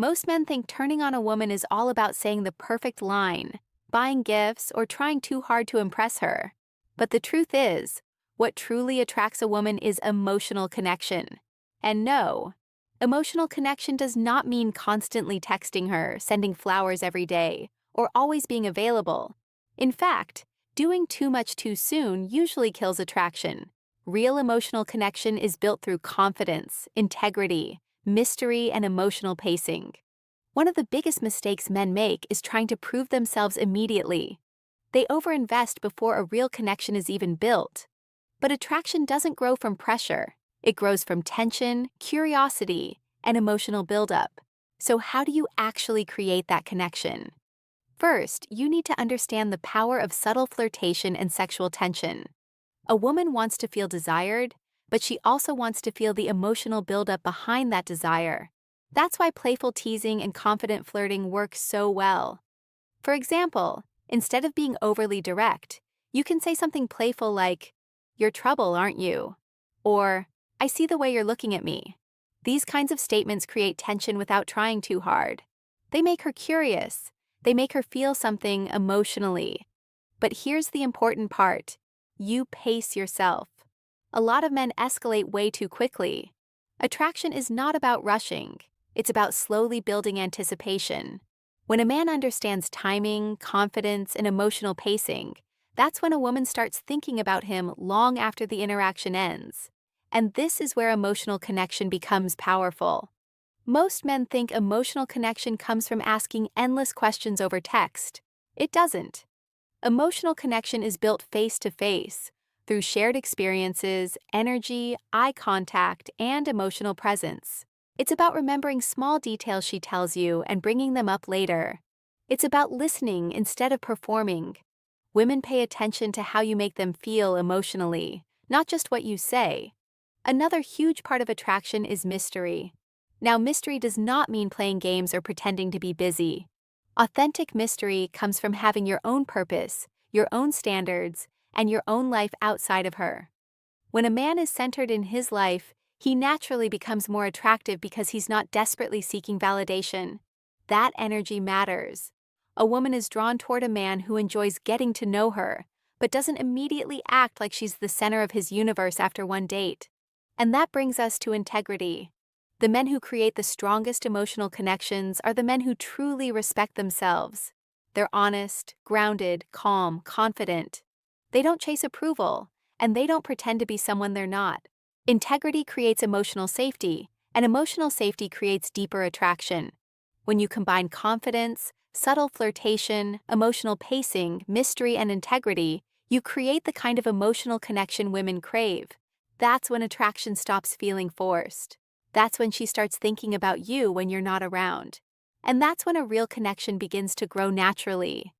Most men think turning on a woman is all about saying the perfect line, buying gifts, or trying too hard to impress her. But the truth is, what truly attracts a woman is emotional connection. And no, emotional connection does not mean constantly texting her, sending flowers every day, or always being available. In fact, doing too much too soon usually kills attraction. Real emotional connection is built through confidence, integrity, mystery, and emotional pacing. One of the biggest mistakes men make is trying to prove themselves immediately. They overinvest before a real connection is even built. But attraction doesn't grow from pressure. It grows from tension, curiosity, and emotional buildup. So how do you actually create that connection? First, you need to understand the power of subtle flirtation and sexual tension. A woman wants to feel desired, but she also wants to feel the emotional buildup behind that desire. That's why playful teasing and confident flirting work so well. For example, instead of being overly direct, you can say something playful like, "You're trouble, aren't you?" Or, "I see the way you're looking at me." These kinds of statements create tension without trying too hard. They make her curious. They make her feel something emotionally. But here's the important part. You pace yourself. A lot of men escalate way too quickly. Attraction is not about rushing. It's about slowly building anticipation. When a man understands timing, confidence, and emotional pacing, that's when a woman starts thinking about him long after the interaction ends. And this is where emotional connection becomes powerful. Most men think emotional connection comes from asking endless questions over text. It doesn't. Emotional connection is built face to face, through shared experiences, energy, eye contact, and emotional presence. It's about remembering small details she tells you and bringing them up later. It's about listening instead of performing. Women pay attention to how you make them feel emotionally, not just what you say. Another huge part of attraction is mystery. Now, mystery does not mean playing games or pretending to be busy. Authentic mystery comes from having your own purpose, your own standards, and your own life outside of her. When a man is centered in his life, he naturally becomes more attractive because he's not desperately seeking validation. That energy matters. A woman is drawn toward a man who enjoys getting to know her, but doesn't immediately act like she's the center of his universe after one date. And that brings us to integrity. The men who create the strongest emotional connections are the men who truly respect themselves. They're honest, grounded, calm, confident. They don't chase approval, and they don't pretend to be someone they're not. Integrity creates emotional safety, and emotional safety creates deeper attraction. When you combine confidence, subtle flirtation, emotional pacing, mystery, and integrity, you create the kind of emotional connection women crave. That's when attraction stops feeling forced. That's when she starts thinking about you when you're not around. And that's when a real connection begins to grow naturally.